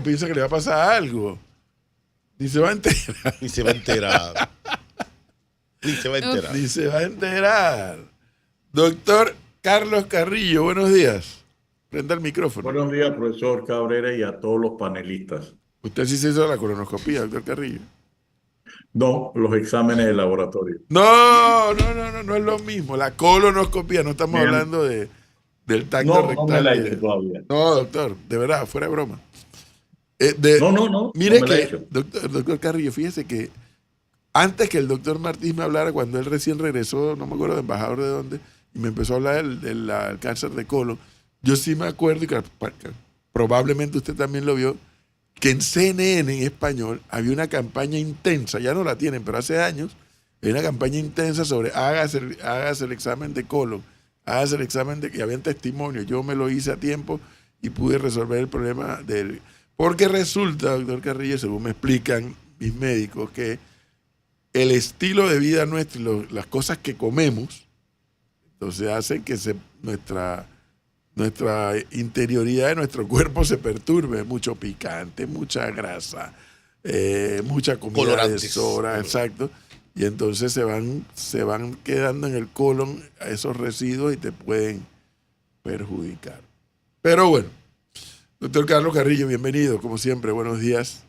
piensa que le va a pasar algo. Ni se va a enterar. Ni se va a enterar. Ni se va a enterar. Ni se va a enterar. Doctor Carlos Carrillo, buenos días. Prenda el micrófono. Buenos días, profesor Cabrera, y a todos los panelistas. ¿Usted sí se hizo la colonoscopia, doctor Carrillo? No, los exámenes de laboratorio. No es lo mismo. La colonoscopia, no estamos Bien. hablando del tacto No, rectal. no me la he hecho todavía. No, doctor, de verdad, fuera de broma. No Mire me la he que, hecho. doctor Carrillo, fíjese que antes que el doctor Martínez me hablara, cuando él recién regresó, no me acuerdo de embajador de dónde, y me empezó a hablar del cáncer de colon, yo sí me acuerdo, y que probablemente usted también lo vio, que en CNN en español había una campaña intensa, ya no la tienen, pero hace años, había una campaña intensa sobre hágase el examen de colon, hágase el examen de que había testimonio. Yo me lo hice a tiempo y pude resolver el problema del... Porque resulta, doctor Carrillo, según me explican mis médicos, que el estilo de vida nuestro y las cosas que comemos, entonces hacen que nuestra interioridad de nuestro cuerpo se perturbe. Mucho picante, mucha grasa, mucha comida Colorantes. de sobra, exacto. Y entonces se van quedando en el colon esos residuos y te pueden perjudicar. Pero bueno, doctor Carlos Carrillo, bienvenido, como siempre, buenos días.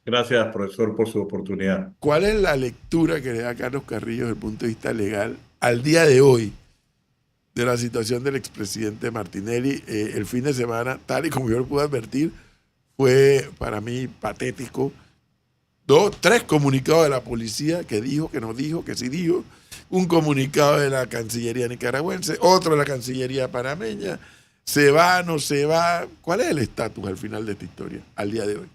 Gracias, profesor, por su oportunidad. ¿Cuál es la lectura que le da Carlos Carrillo desde el punto de vista legal al día de hoy de la situación del expresidente Martinelli? El fin de semana, tal y como yo lo pude advertir, fue para mí patético. 3 comunicados de la policía que dijo, que no dijo, que sí dijo, un comunicado de la Cancillería nicaragüense, otro de la Cancillería panameña, se va, no se va. ¿Cuál es el estatus al final de esta historia, al día de hoy?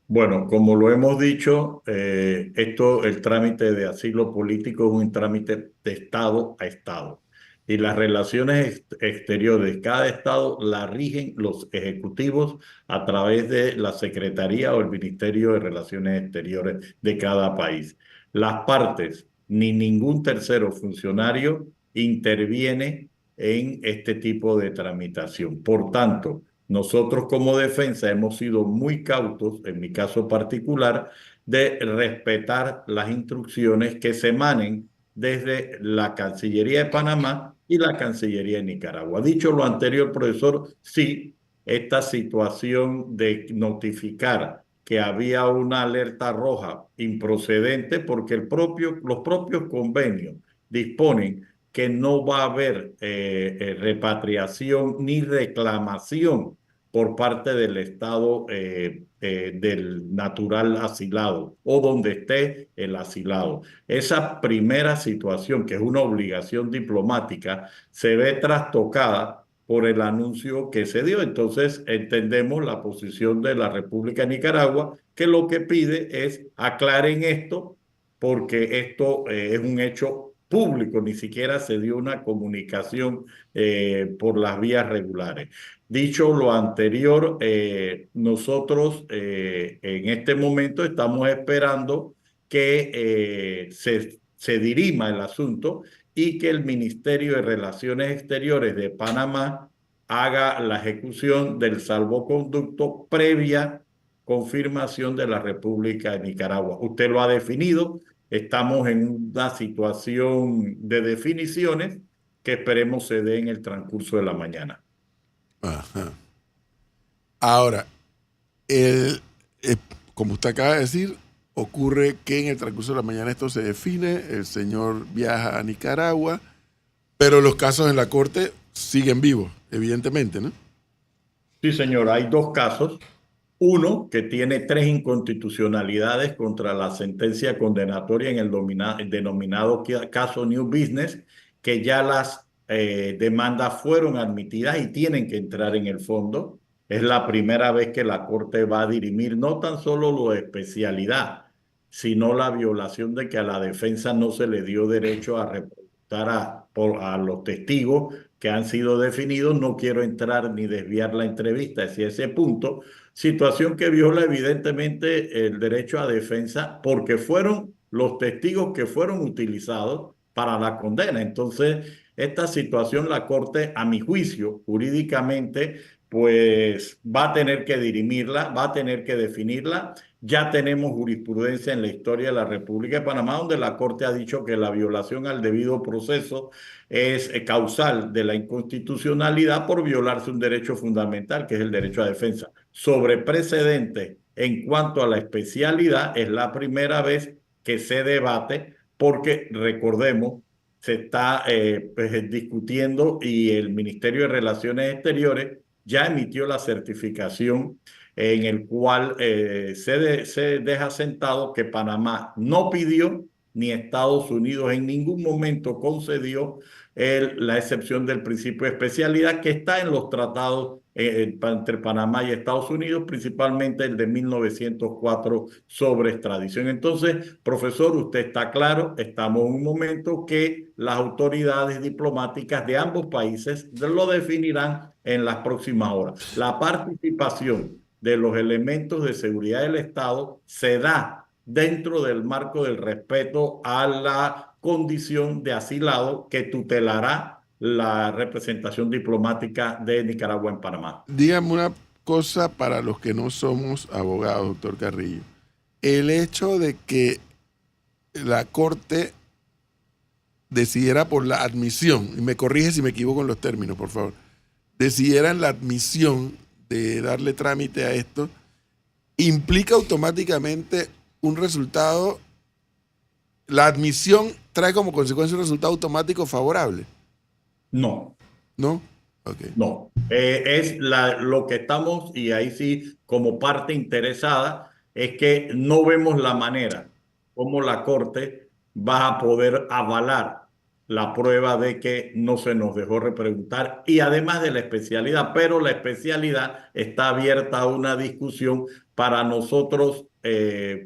Bueno, como lo hemos dicho, el trámite de asilo político es un trámite de Estado a Estado. Y las relaciones exteriores de cada Estado las rigen los ejecutivos a través de la Secretaría o el Ministerio de Relaciones Exteriores de cada país. Las partes, ni ningún tercero funcionario interviene en este tipo de tramitación. Por tanto, nosotros como defensa hemos sido muy cautos, en mi caso particular, de respetar las instrucciones que se emanen desde la Cancillería de Panamá y la Cancillería de Nicaragua. Dicho lo anterior, profesor, sí, esta situación de notificar que había una alerta roja improcedente porque los propios convenios disponen que no va a haber repatriación ni reclamación por parte del Estado del natural asilado o donde esté el asilado. Esa primera situación, que es una obligación diplomática, se ve trastocada por el anuncio que se dio. Entonces entendemos la posición de la República de Nicaragua, que lo que pide es aclaren esto, porque esto es un hecho público, ni siquiera se dio una comunicación por las vías regulares. Dicho lo anterior, nosotros en este momento estamos esperando que se dirima el asunto y que el Ministerio de Relaciones Exteriores de Panamá haga la ejecución del salvoconducto previa confirmación de la República de Nicaragua. Usted lo ha definido, estamos en una situación de definiciones que esperemos se dé en el transcurso de la mañana. Ajá. Ahora, como usted acaba de decir, ocurre que en el transcurso de la mañana esto se define, el señor viaja a Nicaragua, pero los casos en la corte siguen vivos, evidentemente, ¿no? Sí, señor, hay 2 casos. Uno que tiene 3 inconstitucionalidades contra la sentencia condenatoria en el denominado caso New Business, que ya las demandas fueron admitidas y tienen que entrar en el fondo. Es la primera vez que la Corte va a dirimir no tan solo lo de especialidad, sino la violación de que a la defensa no se le dio derecho a representar a los testigos que han sido definidos. No quiero entrar ni desviar la entrevista hacia ese punto. Situación que viola evidentemente el derecho a defensa porque fueron los testigos que fueron utilizados para la condena. Entonces, esta situación la Corte, a mi juicio, jurídicamente pues va a tener que dirimirla, va a tener que definirla. Ya tenemos jurisprudencia en la historia de la República de Panamá, donde la Corte ha dicho que la violación al debido proceso es causal de la inconstitucionalidad por violarse un derecho fundamental, que es el derecho a defensa. Sobre precedentes en cuanto a la especialidad, es la primera vez que se debate, porque recordemos, se está pues, discutiendo y el Ministerio de Relaciones Exteriores ya emitió la certificación en el cual se deja sentado que Panamá no pidió ni Estados Unidos en ningún momento concedió la excepción del principio de especialidad que está en los tratados entre Panamá y Estados Unidos, principalmente el de 1904 sobre extradición. Entonces, profesor, usted está claro, estamos en un momento que las autoridades diplomáticas de ambos países lo definirán en las próximas horas. La participación de los elementos de seguridad del Estado se da dentro del marco del respeto a la condición de asilado que tutelará la representación diplomática de Nicaragua en Panamá. Dígame una cosa para los que no somos abogados, doctor Carrillo. El hecho de que la Corte decidiera por la admisión, y me corrige si me equivoco en los términos, por favor, decidiera en la admisión de darle trámite a esto, implica automáticamente un resultado, la admisión trae como consecuencia un resultado automático favorable. No. ¿No? Ok. No. Lo que estamos, y ahí sí, como parte interesada, es que no vemos la manera como la Corte va a poder avalar la prueba de que no se nos dejó repreguntar y además de la especialidad, pero la especialidad está abierta a una discusión para nosotros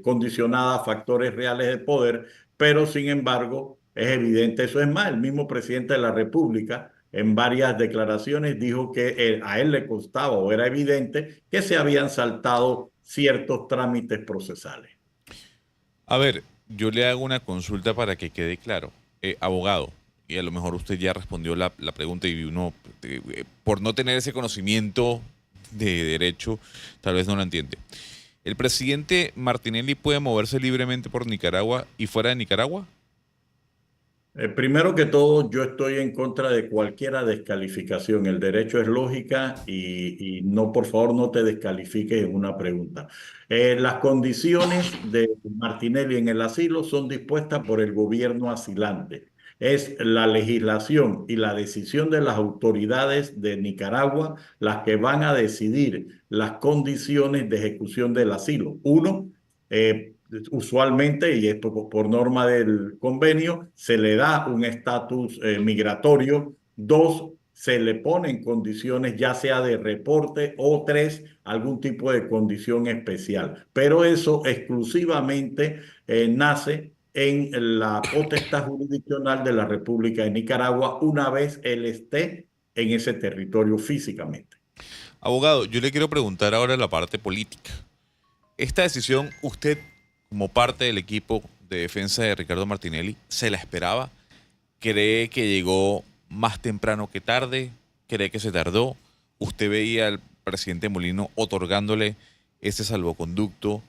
condicionada a factores reales de poder, pero sin embargo es evidente, eso es más, el mismo presidente de la República en varias declaraciones dijo que a él le constaba o era evidente que se habían saltado ciertos trámites procesales. A ver, yo le hago una consulta para que quede claro. Abogado, y a lo mejor usted ya respondió la pregunta y uno, por no tener ese conocimiento de derecho, tal vez no lo entiende. ¿El presidente Martinelli puede moverse libremente por Nicaragua y fuera de Nicaragua? Primero que todo, yo estoy en contra de cualquier descalificación. El derecho es lógica y no, por favor, no te descalifiques en una pregunta. Las condiciones de Martinelli en el asilo son dispuestas por el gobierno asilante. Es la legislación y la decisión de las autoridades de Nicaragua las que van a decidir las condiciones de ejecución del asilo. Uno, usualmente, y esto por norma del convenio, se le da un estatus migratorio. Dos, se le ponen condiciones ya sea de reporte o tres, algún tipo de condición especial. Pero eso exclusivamente nace en la potestad jurisdiccional de la República de Nicaragua una vez él esté en ese territorio físicamente. Abogado, yo le quiero preguntar ahora la parte política. Esta decisión, usted, como parte del equipo de defensa de Ricardo Martinelli, ¿se la esperaba? ¿Cree que llegó más temprano que tarde? ¿Cree que se tardó? ¿Usted veía al presidente Molino otorgándole ese salvoconducto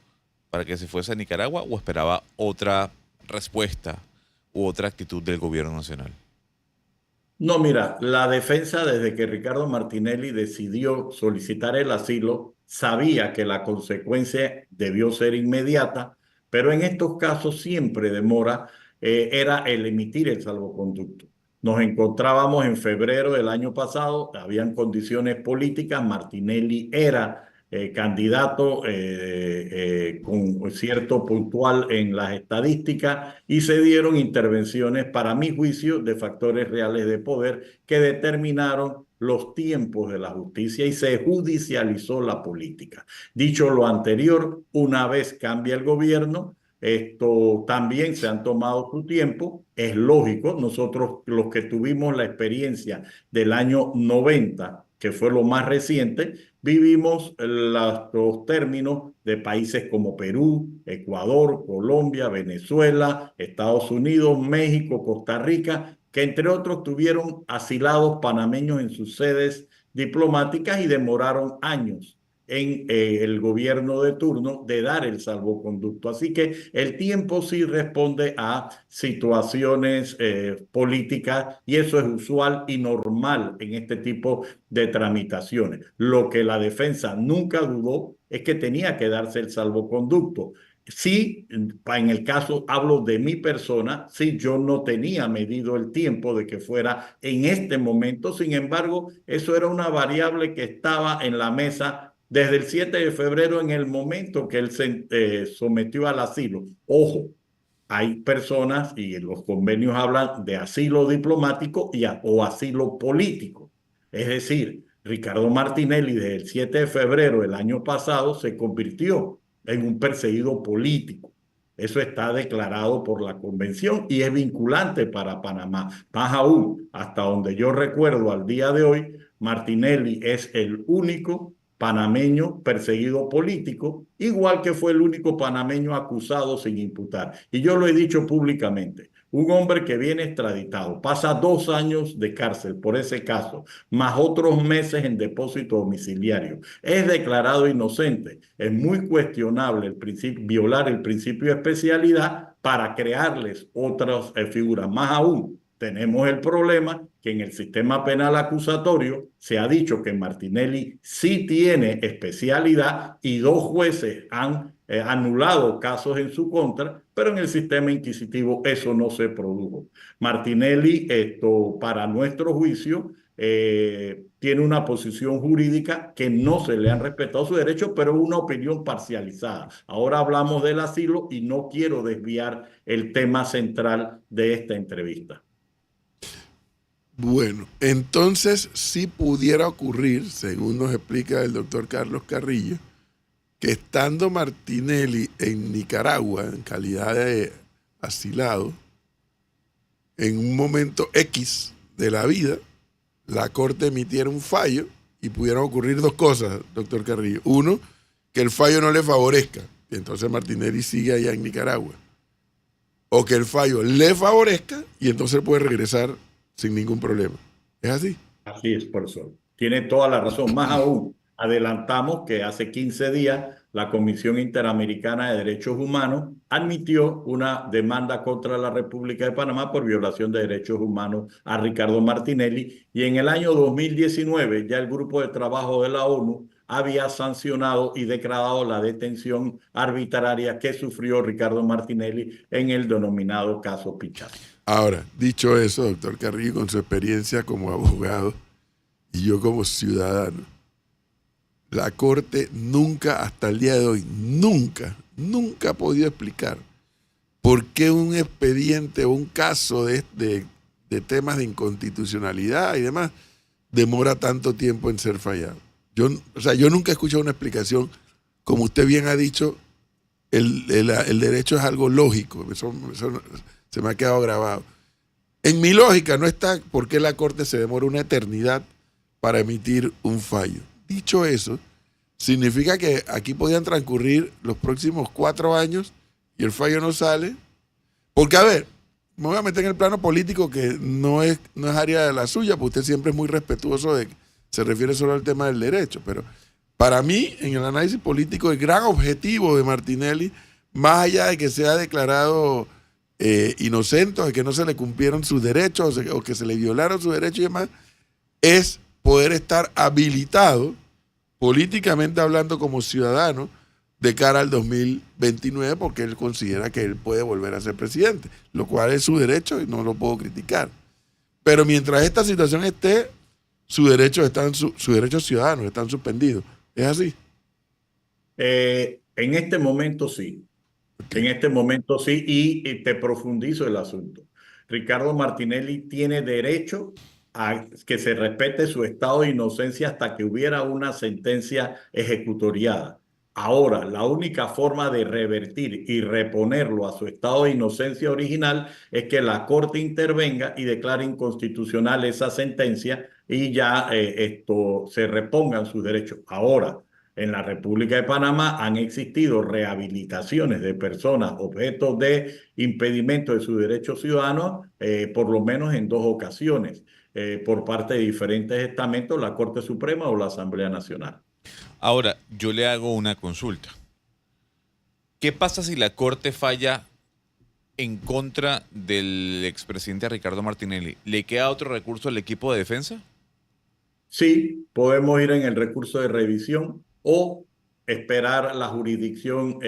para que se fuese a Nicaragua o esperaba otra respuesta u otra actitud del gobierno nacional? No, mira, la defensa desde que Ricardo Martinelli decidió solicitar el asilo, sabía que la consecuencia debió ser inmediata, pero en estos casos siempre demora, era el emitir el salvoconducto. Nos encontrábamos en febrero del año pasado, habían condiciones políticas, Martinelli era candidato con cierto puntual en las estadísticas y se dieron intervenciones, para mi juicio, de factores reales de poder que determinaron los tiempos de la justicia y se judicializó la política. Dicho lo anterior, una vez cambia el gobierno, esto también se han tomado su tiempo, es lógico, nosotros los que tuvimos la experiencia del año 90, que fue lo más reciente, vivimos los términos de países como Perú, Ecuador, Colombia, Venezuela, Estados Unidos, México, Costa Rica, que entre otros tuvieron asilados panameños en sus sedes diplomáticas y demoraron años en el gobierno de turno de dar el salvoconducto. Así que el tiempo sí responde a situaciones políticas y eso es usual y normal en este tipo de tramitaciones. Lo que la defensa nunca dudó es que tenía que darse el salvoconducto. Sí, en el caso, hablo de mi persona, sí, yo no tenía medido el tiempo de que fuera en este momento, sin embargo, eso era una variable que estaba en la mesa desde el 7 de febrero en el momento que él se sometió al asilo. Ojo, hay personas y los convenios hablan de asilo diplomático o asilo político. Es decir, Ricardo Martinelli desde el 7 de febrero del año pasado se convirtió en un perseguido político. Eso está declarado por la convención y es vinculante para Panamá. Más aún, hasta donde yo recuerdo al día de hoy, Martinelli es el único panameño perseguido político, igual que fue el único panameño acusado sin imputar. Y yo lo he dicho públicamente, un hombre que viene extraditado, pasa 2 años de cárcel por ese caso, más otros meses en depósito domiciliario, es declarado inocente. Es muy cuestionable violar el principio de especialidad para crearles otras figuras. Más aún, tenemos el problema que en el sistema penal acusatorio se ha dicho que Martinelli sí tiene especialidad y 2 jueces han anulado casos en su contra, pero en el sistema inquisitivo eso no se produjo. Martinelli, para nuestro juicio, tiene una posición jurídica que no se le han respetado sus derechos, pero es una opinión parcializada. Ahora hablamos del asilo y no quiero desviar el tema central de esta entrevista. Bueno, entonces sí pudiera ocurrir, según nos explica el doctor Carlos Carrillo, que estando Martinelli en Nicaragua en calidad de asilado, en un momento X de la vida, la Corte emitiera un fallo y pudieran ocurrir 2 cosas, doctor Carrillo. Uno, que el fallo no le favorezca, y entonces Martinelli sigue allá en Nicaragua. O que el fallo le favorezca y entonces puede regresar sin ningún problema. ¿Es así? Así es, profesor. Tiene toda la razón. Más aún, adelantamos que hace 15 días la Comisión Interamericana de Derechos Humanos admitió una demanda contra la República de Panamá por violación de derechos humanos a Ricardo Martinelli y en el año 2019 ya el grupo de trabajo de la ONU había sancionado y declarado la detención arbitraria que sufrió Ricardo Martinelli en el denominado caso Pichazo. Ahora, dicho eso, doctor Carrillo, con su experiencia como abogado y yo como ciudadano, la Corte nunca, hasta el día de hoy, nunca ha podido explicar por qué un expediente o un caso de temas de inconstitucionalidad y demás demora tanto tiempo en ser fallado. Yo nunca he escuchado una explicación, como usted bien ha dicho, el derecho es algo lógico, eso se me ha quedado grabado. En mi lógica no está por qué la Corte se demora una eternidad para emitir un fallo. Dicho eso, significa que aquí podían transcurrir los próximos 4 años y el fallo no sale. Porque, a ver, me voy a meter en el plano político que no es área de la suya, porque usted siempre es muy respetuoso de que se refiere solo al tema del derecho. Pero para mí, en el análisis político, el gran objetivo de Martinelli, más allá de que sea declarado inocente, de que no se le cumplieron sus derechos o que se le violaron sus derechos y demás, es poder estar habilitado, políticamente hablando como ciudadano, de cara al 2029, porque él considera que él puede volver a ser presidente, lo cual es su derecho y no lo puedo criticar. Pero mientras esta situación esté, sus derechos ciudadanos están suspendidos. ¿Es así? En este momento sí. En este momento sí, y te profundizo el asunto. Ricardo Martinelli tiene derecho a que se respete su estado de inocencia hasta que hubiera una sentencia ejecutoriada. Ahora, la única forma de revertir y reponerlo a su estado de inocencia original es que la Corte intervenga y declare inconstitucional esa sentencia y ya se repongan sus derechos. Ahora, en la República de Panamá han existido rehabilitaciones de personas objetos de impedimento de sus derechos ciudadanos, por lo menos en 2 ocasiones. por parte de diferentes estamentos, la Corte Suprema o la Asamblea Nacional. Ahora, yo le hago una consulta. ¿Qué pasa si la Corte falla en contra del expresidente Ricardo Martinelli? ¿Le queda otro recurso al equipo de defensa? Sí, podemos ir en el recurso de revisión o esperar la jurisdicción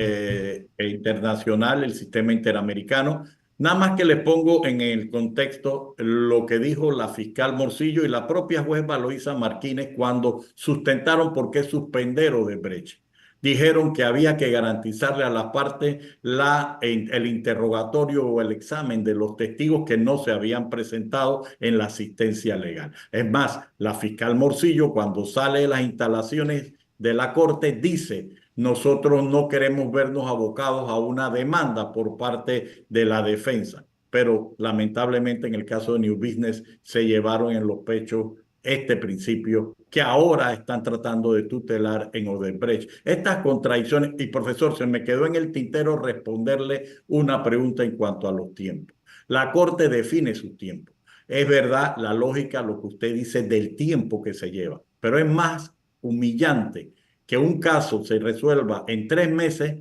internacional, el sistema interamericano. Nada más que le pongo en el contexto lo que dijo la fiscal Morcillo y la propia juez Valoisa Martínez cuando sustentaron por qué suspender Odebrecht. Dijeron que había que garantizarle a la parte el interrogatorio o el examen de los testigos que no se habían presentado en la asistencia legal. Es más, la fiscal Morcillo, cuando sale de las instalaciones de la Corte, dice: nosotros no queremos vernos abocados a una demanda por parte de la defensa. Pero lamentablemente en el caso de New Business se llevaron en los pechos este principio que ahora están tratando de tutelar en Odebrecht. Estas contradicciones, y profesor, se me quedó en el tintero responderle una pregunta en cuanto a los tiempos. La Corte define sus tiempos. Es verdad la lógica, lo que usted dice del tiempo que se lleva, pero es más humillante que un caso se resuelva en 3 meses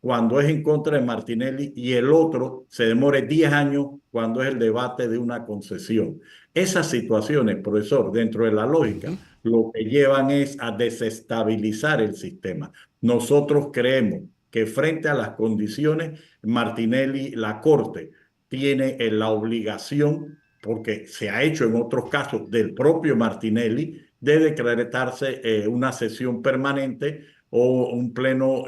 cuando es en contra de Martinelli y el otro se demore 10 años cuando es el debate de una concesión. Esas situaciones, profesor, dentro de la lógica, lo que llevan es a desestabilizar el sistema. Nosotros creemos que frente a las condiciones, Martinelli, la Corte, tiene la obligación, porque se ha hecho en otros casos del propio Martinelli, de decretarse una sesión permanente o un pleno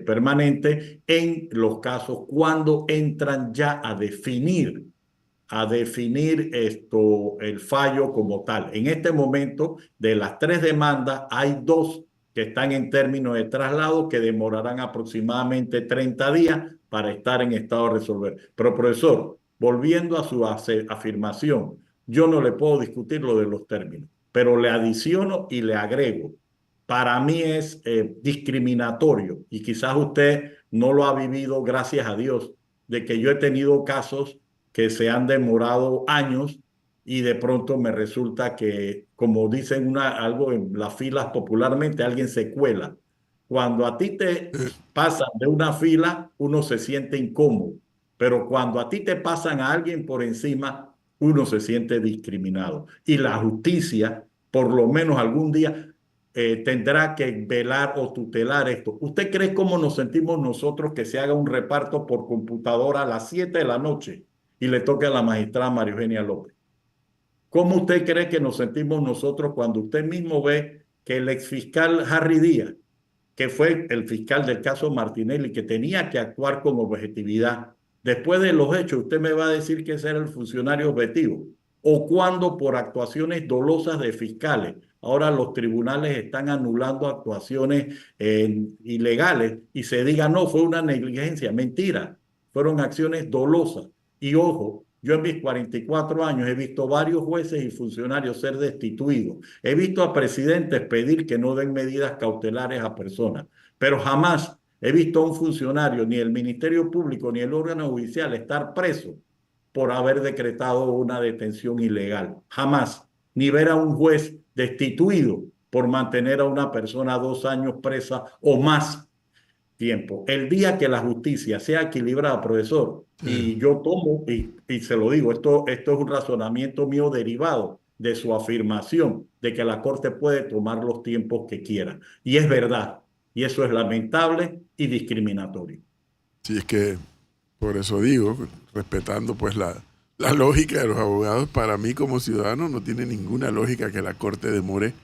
permanente en los casos cuando entran ya a definir el fallo como tal. En este momento, de las 3 demandas, hay 2 que están en términos de traslado que demorarán aproximadamente 30 días para estar en estado de resolver. Pero, profesor, volviendo a su afirmación, yo no le puedo discutir lo de los términos, pero le adiciono y le agrego. Para mí es discriminatorio, y quizás usted no lo ha vivido, gracias a Dios, de que yo he tenido casos que se han demorado años y de pronto me resulta que, como dicen algo en las filas popularmente, alguien se cuela. Cuando a ti te pasan de una fila, uno se siente incómodo, pero cuando a ti te pasan a alguien por encima, uno se siente discriminado. Y la justicia, por lo menos algún día, tendrá que velar o tutelar esto. ¿Usted cree cómo nos sentimos nosotros que se haga un reparto por computadora a las 7 de la noche y le toque a la magistrada María Eugenia López? ¿Cómo usted cree que nos sentimos nosotros cuando usted mismo ve que el exfiscal Harry Díaz, que fue el fiscal del caso Martinelli, que tenía que actuar con objetividad, después de los hechos usted me va a decir que ese era el funcionario objetivo? ¿O cuando por actuaciones dolosas de fiscales, ahora los tribunales están anulando actuaciones ilegales y se diga, no, fue una negligencia? Mentira, fueron acciones dolosas. Y ojo, yo en mis 44 años he visto varios jueces y funcionarios ser destituidos. He visto a presidentes pedir que no den medidas cautelares a personas, pero jamás he visto a un funcionario, ni el Ministerio Público, ni el órgano judicial, estar preso por haber decretado una detención ilegal. Jamás. Ni ver a un juez destituido por mantener a una persona 2 años presa o más tiempo. El día que la justicia sea equilibrada, profesor, y yo tomo, y se lo digo, esto es un razonamiento mío derivado de su afirmación de que la Corte puede tomar los tiempos que quiera. Y es verdad, y eso es lamentable y discriminatorio. Sí, es que por eso digo, respetando pues la lógica de los abogados, para mí como ciudadano no tiene ninguna lógica que la Corte demore.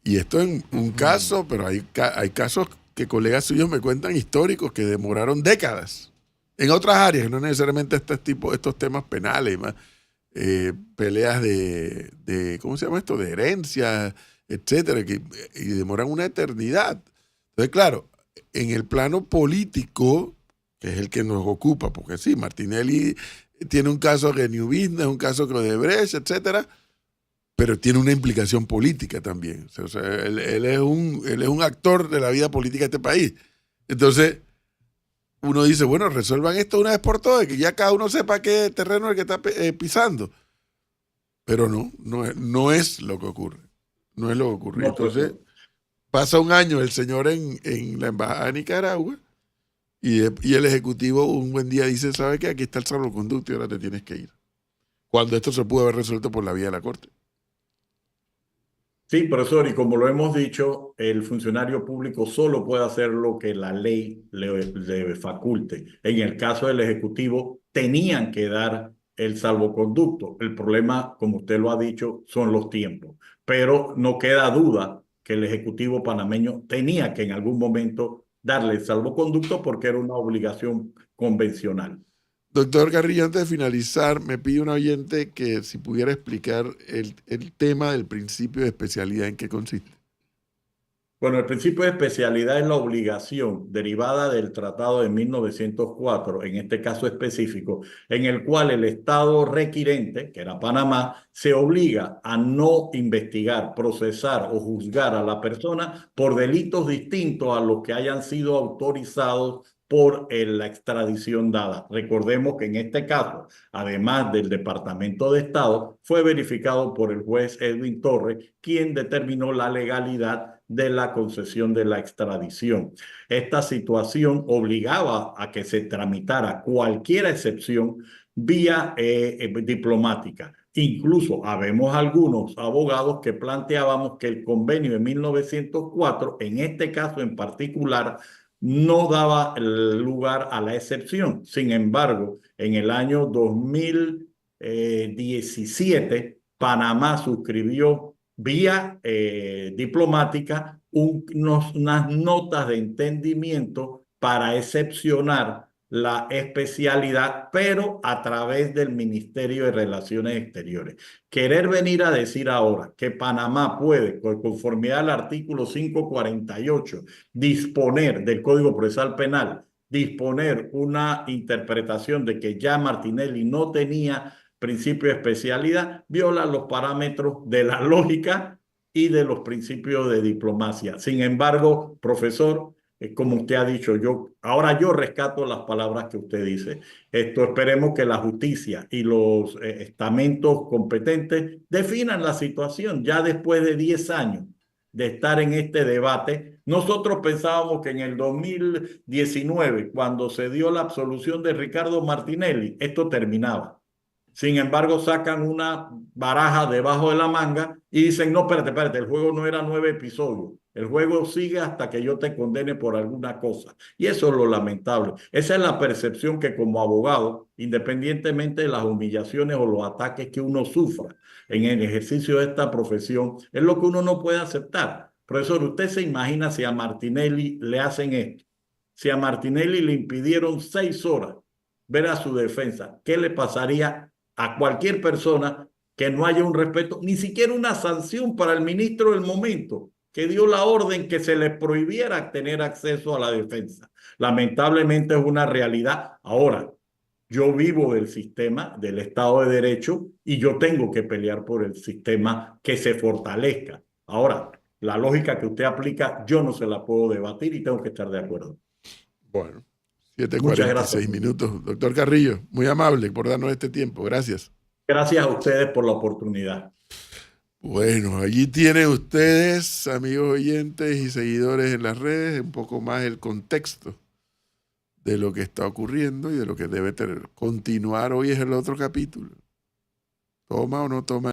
Y esto es un caso, pero hay casos que colegas suyos me cuentan históricos que demoraron décadas en otras áreas, no necesariamente estos temas penales, peleas de ¿cómo se llama esto? De herencia, etcétera, y demoran una eternidad. Entonces, claro, en el plano político, que es el que nos ocupa, porque sí, Martinelli tiene un caso de New Business, un caso de Odebrecht, etcétera, pero tiene una implicación política también. O sea, él es un actor de la vida política de este país. Entonces, uno dice, bueno, resuelvan esto una vez por todas, que ya cada uno sepa qué terreno es el que está pisando. Pero no es lo que ocurre. No es lo que ocurre. No, Entonces, profesor. pasa un año el señor en la embajada de Nicaragua y el ejecutivo un buen día dice, ¿sabe qué? Aquí está el salvoconducto y ahora te tienes que ir. Cuando esto se pudo haber resuelto por la vía de la Corte. Sí, profesor, y como lo hemos dicho, el funcionario público solo puede hacer lo que la ley le faculte. En el caso del Ejecutivo, tenían que dar el salvoconducto. El problema, como usted lo ha dicho, son los tiempos. Pero no queda duda que el Ejecutivo panameño tenía que en algún momento darle el salvoconducto porque era una obligación convencional. Doctor Carrillo, antes de finalizar, me pide un oyente que si pudiera explicar el tema del principio de especialidad, ¿en qué consiste? Bueno, el principio de especialidad es la obligación derivada del Tratado de 1904, en este caso específico, en el cual el Estado requirente, que era Panamá, se obliga a no investigar, procesar o juzgar a la persona por delitos distintos a los que hayan sido autorizados por la extradición dada. Recordemos que en este caso, además del Departamento de Estado, fue verificado por el juez Edwin Torres, quien determinó la legalidad de la concesión de la extradición. Esta situación obligaba a que se tramitara cualquier excepción vía diplomática. Incluso habemos algunos abogados que planteábamos que el convenio de 1904, en este caso en particular, no daba lugar a la excepción. Sin embargo, en el año 2017, Panamá suscribió vía diplomática unas notas de entendimiento para excepcionar la especialidad, pero a través del Ministerio de Relaciones Exteriores. Querer venir a decir ahora que Panamá puede, con conformidad al artículo 548, disponer del Código Procesal Penal, disponer una interpretación de que ya Martinelli no tenía principio de especialidad, viola los parámetros de la lógica y de los principios de diplomacia. Sin embargo, profesor, como usted ha dicho, ahora yo rescato las palabras que usted dice. Esperemos que la justicia y los estamentos competentes definan la situación ya después de 10 años de estar en este debate. Nosotros pensábamos que en el 2019, cuando se dio la absolución de Ricardo Martinelli, esto terminaba. Sin embargo, sacan una baraja debajo de la manga y dicen, no, espérate, el juego no era 9 episodios. El juego sigue hasta que yo te condene por alguna cosa. Y eso es lo lamentable. Esa es la percepción que como abogado, independientemente de las humillaciones o los ataques que uno sufra en el ejercicio de esta profesión, es lo que uno no puede aceptar. Profesor, ¿usted se imagina si a Martinelli le hacen esto? Si a Martinelli le impidieron 6 horas ver a su defensa, ¿qué le pasaría a cualquier persona que no haya un respeto, ni siquiera una sanción para el ministro del momento, que dio la orden que se le prohibiera tener acceso a la defensa? Lamentablemente es una realidad. Ahora, yo vivo del sistema, del Estado de Derecho, y yo tengo que pelear por el sistema que se fortalezca. Ahora, la lógica que usted aplica, yo no se la puedo debatir y tengo que estar de acuerdo. Bueno, Muchas 7:46 gracias. minutos. Doctor Carrillo, muy amable por darnos este tiempo. Gracias. Gracias a ustedes por la oportunidad. Bueno, allí tienen ustedes, amigos oyentes y seguidores en las redes, un poco más el contexto de lo que está ocurriendo y de lo que debe continuar. Hoy es el otro capítulo. ¿Toma o no toma?